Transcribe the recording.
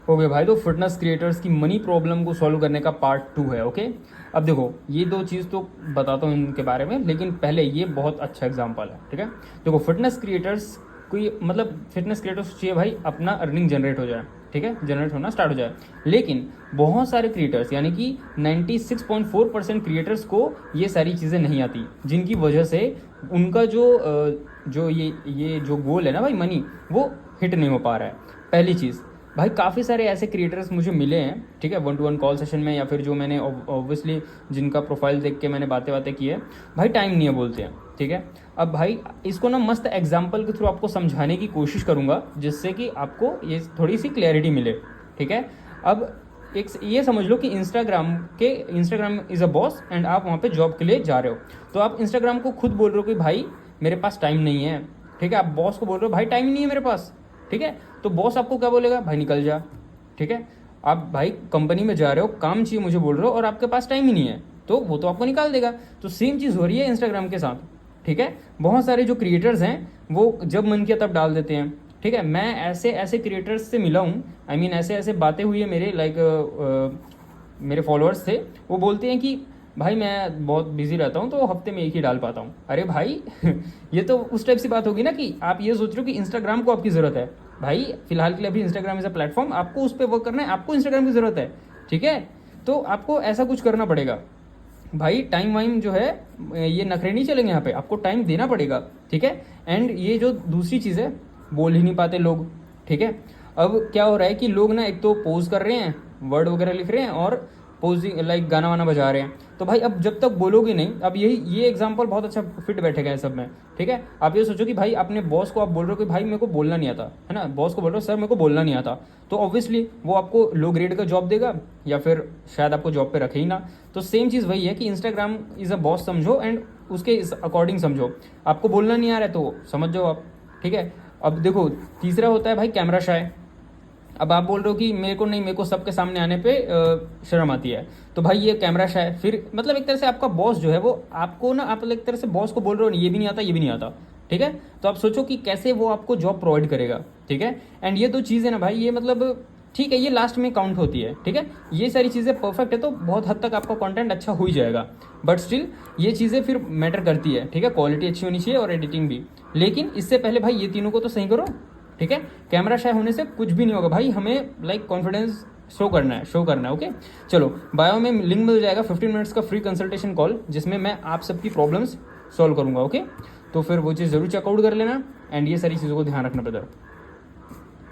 हो गया भाई। तो फिटनेस क्रिएटर्स की मनी प्रॉब्लम को सॉल्व करने का पार्ट 2 है। ओके, अब देखो ये दो चीज़ तो बताता हूँ इनके बारे में, लेकिन पहले ये बहुत अच्छा एग्जांपल है। ठीक है, देखो फिटनेस क्रिएटर्स कोई मतलब फिटनेस क्रिएटर्स चाहिए भाई अपना अर्निंग जनरेट हो जाए। ठीक है, जनरेट होना स्टार्ट हो जाए। लेकिन बहुत सारे क्रिएटर्स यानी कि 96.4% क्रिएटर्स को ये सारी चीज़ें नहीं आती, जिनकी वजह से उनका जो ये जो गोल है ना भाई मनी, वो हिट नहीं हो पा रहा है। पहली चीज़ भाई, काफ़ी सारे ऐसे क्रिएटर्स मुझे मिले हैं। ठीक है, 1-to-1 कॉल सेशन में, या फिर जो मैंने ऑब्वियसली जिनका प्रोफाइल देख के मैंने बातें की है, भाई टाइम नहीं है बोलते हैं। ठीक है, अब भाई इसको ना मस्त एग्जाम्पल के थ्रू आपको समझाने की कोशिश करूँगा, जिससे कि आपको ये थोड़ी सी क्लैरिटी मिले। ठीक है, अब एक ये समझ लो कि Instagram is a boss and आप वहाँ पे जॉब के लिए जा रहे हो। तो आप इंस्टाग्राम को खुद बोल रहे हो कि भाई मेरे पास टाइम नहीं है। ठीक है, आप बॉस को बोल रहे हो भाई टाइम नहीं है मेरे पास। ठीक है, तो बॉस आपको क्या बोलेगा, भाई निकल जा। ठीक है, आप भाई कंपनी में जा रहे हो, काम चाहिए मुझे बोल रहे हो, और आपके पास टाइम ही नहीं है, तो वो तो आपको निकाल देगा। तो सेम चीज़ हो रही है इंस्टाग्राम के साथ। ठीक है, बहुत सारे जो क्रिएटर्स हैं वो जब मन किया तब डाल देते हैं। ठीक है, मैं ऐसे ऐसे क्रिएटर्स से मिला हूँ, आई मीन ऐसे ऐसे बातें हुई है मेरे मेरे फॉलोअर्स थे, वो बोलते हैं कि भाई मैं बहुत बिजी रहता हूँ तो हफ्ते में एक ही डाल पाता हूँ। अरे भाई ये तो उस टाइप सी बात होगी ना कि आप ये सोच रहे हो कि इंस्टाग्राम को आपकी ज़रूरत है। भाई फिलहाल के लिए अभी इंस्टाग्राम इज़ अ प्लेटफॉर्म, आपको उस पर वर्क करना है, आपको इंस्टाग्राम की ज़रूरत है। ठीक है, तो आपको ऐसा कुछ करना पड़ेगा भाई। टाइम वाइम जो है ये नखरे नहीं चलेंगे यहाँ पे, आपको टाइम देना पड़ेगा। ठीक है, एंड ये जो दूसरी चीज़ है, बोल ही नहीं पाते लोग। ठीक है, अब क्या हो रहा है कि लोग ना एक तो पोज कर रहे हैं, वर्ड वगैरह लिख रहे हैं, और पोजिंग लाइक गाना वाना बजा रहे हैं। तो भाई अब जब तक बोलोगे नहीं, अब ये एग्जांपल बहुत अच्छा फिट बैठेगा है सब में। ठीक है, आप ये सोचो कि भाई अपने बॉस को आप बोल रहे हो कि भाई मेरे को बोलना नहीं आता है ना, बॉस को बोल रहे हो सर मेरे को बोलना नहीं आता, तो ऑब्वियसली वो आपको लो ग्रेड का जॉब देगा, या फिर शायद आपको जॉब पे रखे ही ना। तो सेम चीज़ वही है कि इंस्टाग्राम इज़ अ बॉस समझो, एंड उसके इस अकॉर्डिंग समझो। आपको बोलना नहीं आ रहा है तो समझ जाओ आप। ठीक है, अब देखो तीसरा होता है भाई कैमरा शाय। अब आप बोल रहे हो कि मेरे को नहीं, मेरे को सबके सामने आने पे शर्म आती है, तो भाई ये कैमरा शाय, फिर मतलब एक तरह से आपका बॉस जो है वो आपको ना, आप एक तरह से बॉस को बोल रहे हो ये भी नहीं आता, ये भी नहीं आता। ठीक है, तो आप सोचो कि कैसे वो आपको जॉब प्रोवाइड करेगा। ठीक है, एंड ये दो चीज़ें ना भाई, ये मतलब ठीक है ये लास्ट में काउंट होती है। ठीक है, ये सारी चीज़ें परफेक्ट है तो बहुत हद तक आपका कंटेंट अच्छा हो ही जाएगा, बट स्टिल ये चीज़ें फिर मैटर करती है। ठीक है, क्वालिटी अच्छी होनी चाहिए और एडिटिंग भी, लेकिन इससे पहले भाई ये तीनों को तो सही करो। ठीक है, कैमरा शाय होने से कुछ भी नहीं होगा भाई, हमें लाइक कॉन्फिडेंस शो करना है। ओके, चलो बायो में लिंक मिल जाएगा 15 मिनट्स का फ्री कंसल्टेशन कॉल, जिसमें मैं आप सबकी प्रॉब्लम्स सॉल्व करूंगा। ओके, तो फिर वो चीज़ ज़रूर चेकआउट कर लेना, एंड ये सारी चीज़ों को ध्यान रखना ब्रदर।